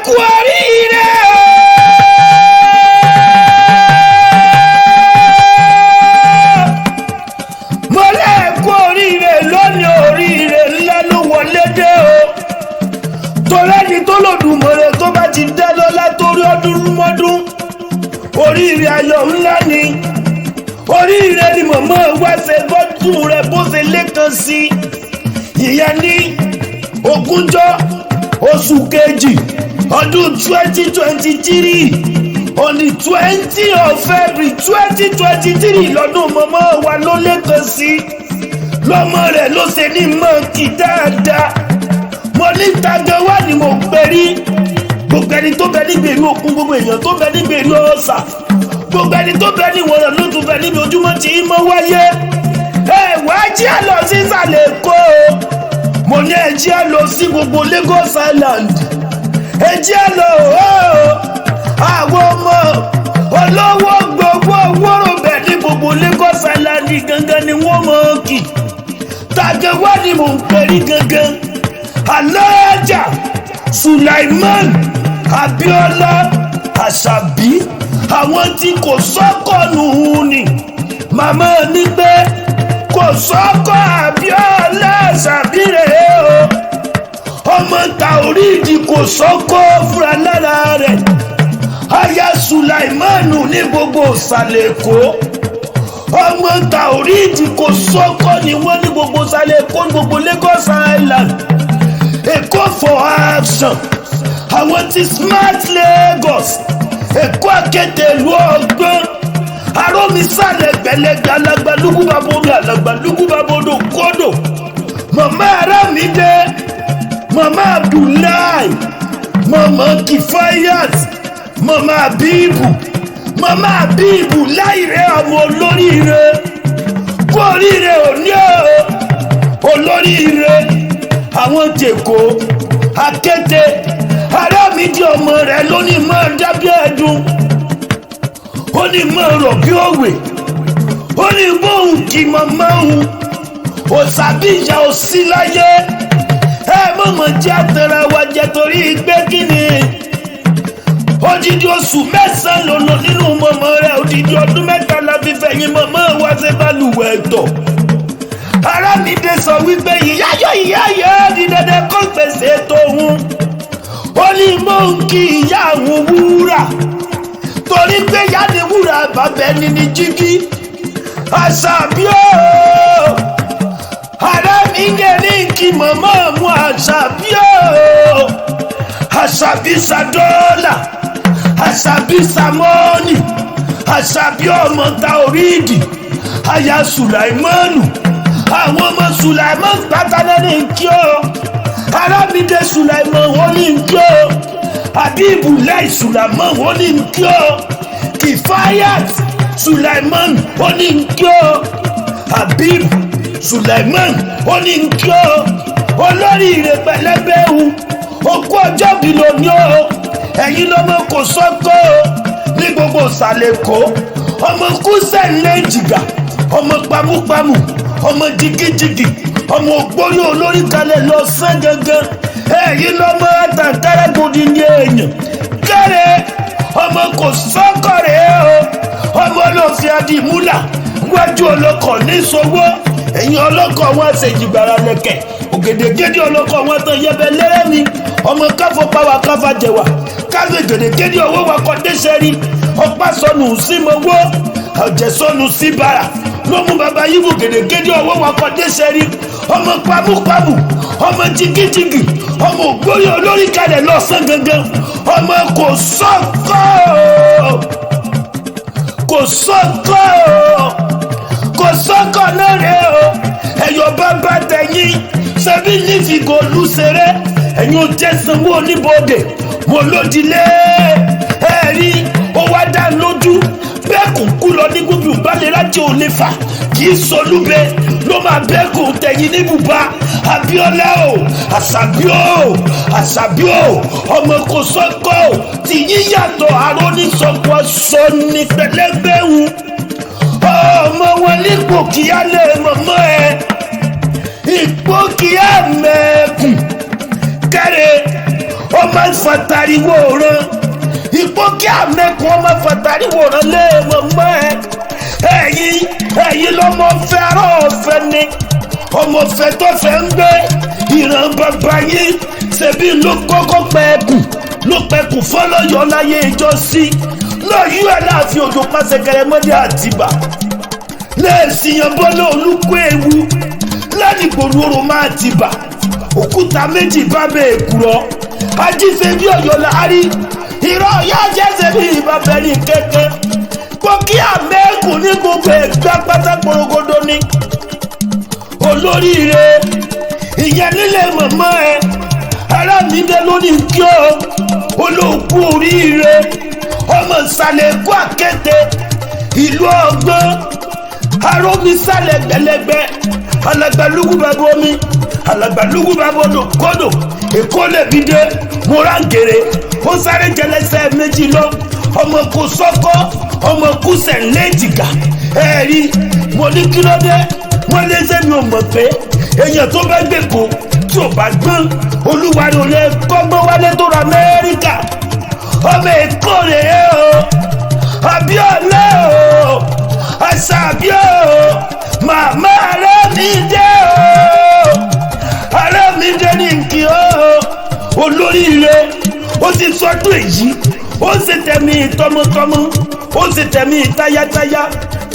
kú oríire mo lè kú oríire lónìí oríire ńlá ló wọlé dé o tọ́lẹ́ni tó lòdùmọ̀rẹ́ tó bá ti dá lọ́lá torí ọdún mọ́dún oríire ayọ̀ ńlá ni oríire ni mọ̀mọ́ wá ṣe gbọ́dún rẹ̀ bó ṣe lẹ́kan sí ìyẹn ní ogúnjọ́ oṣù kejì ọdún 2023 on the 20th of February 2023 lọ́dún mọ̀mọ́ wa ló lẹ́kan sí lọ́mọ rẹ̀ ló ṣe ní mọ́ọ̀kì dáadáa mo ní tàgé wá ni mo gbé rí gbogbo ẹni tó bẹ nígbèrú òkun gbogbo èèyàn tó bẹ nígbèrú ọ̀sà gbogbo ẹni tó bẹ níwọ̀n ló tún bẹ níbi ojúmọ́ tí mọ́ wáyé wá jí ẹ lọ sí ìsàlẹ̀ Èkó mo ní ẹ jí ẹ lọ sí gbogbo Lagos Island ẹ jí ẹ lọ àwọn ọmọ olówó gbogbo wóró bẹ ní gbogbo Lagos Island gangan ni wọ́n mọ̀ kì tàgé wá ni mo ń pèrí gangan Aláàjà Sulaiman Abiola Àṣàbí àwọn tí kò sọ́kọ̀nù ni màmá ní pé kò sọ́kọ̀ Abiola Àṣàbí rẹ̀ o ọmọ Taoridi kò sọ́kọ̀ fúra lára rẹ̀ aya Sulaimanu ní gbogbo ìsàlẹ̀ Èkó ọmọ Taoridi kò sọ́kọ̀ ni wọ́n ní gbogbo ìsàlẹ̀ Èkó ní gbogbo Lagos Island Èkó for action àwọn tí smart Lagos Èkó akéde ìlú ọgbọ́n arómisálẹ̀ gbẹ̀lẹ́gbẹ̀ alagbalúgbú babomi alagbalúgbú babodo kódò mama Aramide mama Abdullahi mama Kifayat mama Abibu láìrẹ́ ọmọ olóríire kú oríire òní olóríire àwọn tèkó akéde Aramide ọmọ rẹ̀ lóní máa dábí ẹ̀dùn ó ní máa rọ̀ bí òwe ó ní bóun kì í màmá òun ò sàbí ìyá ò sí láyé mọ̀mọ́ jẹ́ àtẹ̀rà wa jẹ́ torí pé kí ni odidi oṣù mẹ́sàn-án ló lò nínú mọ̀mọ́ rẹ̀ odidi ọdún mẹ́ta la fi fẹ̀yìn mọ̀mọ́ wa ṣe balùwẹ̀ ẹ̀tọ́ Aramide sọ wípé ìyá yọ di dandan kó gbèsè tóun ó ní mò ń kí ìyá àwọn wúrà torí pé ìyá ni wúrà bàbá ẹni ní jígí Àṣàbí o Aramide ní kí màmá mú Àṣàbí o Àṣàbí Sadọ́là Àṣàbí Samoni Àṣàbí ọmọ Taoridi aya Sulaimanu àwọn ọmọ Sulaiman pátánà ní kí o Aramide Sulaiman wọ́n ní kí o Abibulayi Sulaiman wọ́n ní kí o Kifayat Sulaiman wọ́n ní kí o Habib Sulaiman wọ́n ní kí o olóríire pẹ̀lẹ́bẹ́hu okú ọjọ́ bí lóní o ẹ̀yin lọ́mọ kò sọ́kọ́ ní gbogbo ìsàlẹ̀ Èkó ọmọ kúsẹ̀ lẹ́jìgà ọmọ pamúpamù ọmọ jigijigi ọmọ ògbórí olórí kalẹ̀ lọ sán gangan ẹ̀yin lọ́mọ àtàntàrà gòdì ní èèyàn kẹ́rẹ́ ọmọ kò sọ́kọ̀ rẹ̀ o ọmọ olófin adìmúlà wájú ọlọ́kọ̀ ní sọ́wọ́ ẹ̀yin ọlọ́kọ̀ wọn ṣèjìgbàrà lẹ̀kẹ̀ ògèdègèdè ọlọ́kọ̀ wọn tán yẹbẹ lẹ́rẹ́ ni ọmọ káfọ́ pàwọ́ káfà jẹ̀wà káfọ́ gèdègèdè owó wakọ̀ déṣẹ́rí ọ̀pá sọnù sí mọ́wọ́ ọ̀jẹ̀ sọnù sí bàrà ló mú bàbá yìí wò gèdègèdè ọwọ́ wakọ̀ déṣẹ́rí ọmọ pamúpamù ọmọ jigijigi ọmọ ògbórí olórí kalẹ̀ lọ́sàn gangan ọmọ kò sọ́kọ̀ náà rẹ̀ o ẹ̀yọ̀ bàbá tẹ̀yìn sẹ́bí nífìgò lùsẹ̀rẹ̀ ẹ̀yin ò jẹ́ sanwó oníbodè mo lòdìlé ẹ̀rí ó wá dá lójú bẹ́ẹ̀kùn kú lọ ní gbogbo ìbálẹ̀ láti ò lè fà kì í solúbẹ ló máa bẹ́ẹ̀kùn tẹ̀yìn ní bùbá Abiola o Àṣàbí o ọmọ kò sọ́kọ̀ o tí yíyàtọ̀ àrò ní sọ́kọ̀ sọ ní pẹ̀lẹ́gbẹ̀wù ọmọ wọn nípò kíá lè mọ̀mọ́ ẹ ipò kíá mẹ́kùn kẹ́rẹ́ ọmọ fàtàríwò rán ipò kí àmẹ́kùn ọmọ fàtàríwò rán lé mọ̀mọ́ ẹ̀yin lọ́mọ fẹ́ràn ọ̀fẹ́ ni ọmọ fẹ́ tó fẹ́ ń gbé ìran bàbá yìí ṣebí ló kọ́kọ́ pẹ̀kù fọlọ́yọ̀ láyé ìjọ sí lọ́yún ẹ̀ láàfin òjò pàṣẹ Kẹrẹmọdé Àtìbà lẹ́ẹ̀sìyàn bọ́lá olúkú ewu ládìgbòrú oró máa ti bà òkúta méjì bá bẹ́ẹ̀ kúrọ́ ajífẹ́ bí ọ̀yọ́ láàrí ìrọ̀ ọ̀yá jẹ́sẹ̀ bí ìbábẹ́rì kẹ́kẹ́ pọ́kí àmẹ́kùn ní gbogbo ẹ̀gbá pátákórógódó ní olóríire ìyẹn nílé mọ̀mọ́ ẹ Arámidé lónìí kí ó olóòkú oríire ọmọ ìsàlẹ̀ èkó àkété ìlú ọgbọ́n arómisàlẹ̀ gbẹlẹgbẹ alàgbàlúgù bàbá omi alàgbàlúgù bàbá odò èkó lèbi dé mọ́rángèrè ó sáré jẹlẹsẹ̀ méjì lọ ọmọ kò sọ́kọ́ ọmọ kù sẹ̀ńlẹ́jìgà ẹ̀rí mo ní kí ló dé wọ́n lé sẹ́mi ò mọ̀ pé èèyàn tó bá gbèkó tí ò bá gbọ́n olúwa rẹ̀ ò lè kọ́gbọ́n wálé tó ra Amẹ́ríkà ọmọ èkó rèé o Abíọ́lá o Àṣàbí o màmá Arámidé o Arámidé ní nkì o olóríire ó ti sọdún èyí ó sì tẹ̀mí tọmọtọmọ ó sì tẹ̀mí tayátayá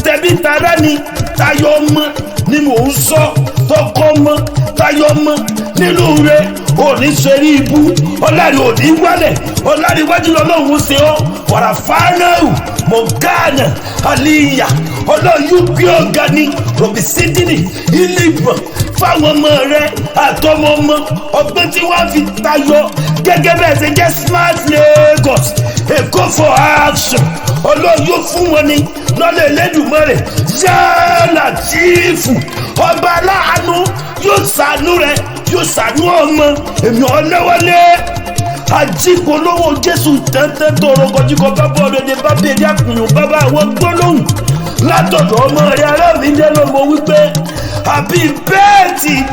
tẹ̀mí tara ni tayọ ọmọ ni mò ń sọ tọkọ ọmọ tayọ ọmọ nínú rẹ òní sẹ́rí ibú ọ̀làrí òní wálẹ̀ ọ̀làrí wájú lọ́lọ́run ṣe ọ́ wàrà fánáù mọ̀gánà àlìyà ọlọ́yún bí ọ̀gá ni rọ̀bì sídìní ilé ìbọn fáwọn ọmọ rẹ àtọmọ ọmọ ọgbẹ́ tí wọ́n fi tayọ gẹ́gẹ́ bẹ́ẹ̀ ṣe jẹ́ Smart Lagos Èkó for action ọlọ́yún fún wọn ni lọ́lẹ̀ Elédùmarè yálà tíìfù ọba aláàánú yóò ṣàánú rẹ yóò ṣàánú ọmọ èmi ọlẹ́wọlé àjípolówó Jésù tẹ́tẹ́ tó rọgọjíkọ bábọ̀ ọ̀dẹ̀dẹ̀ bá bèrè àkùnyùn bàbá àwọn gbólóhùn látọ̀dọ̀ ọmọ rẹ Arámidé ló mọ wípé happy birthday.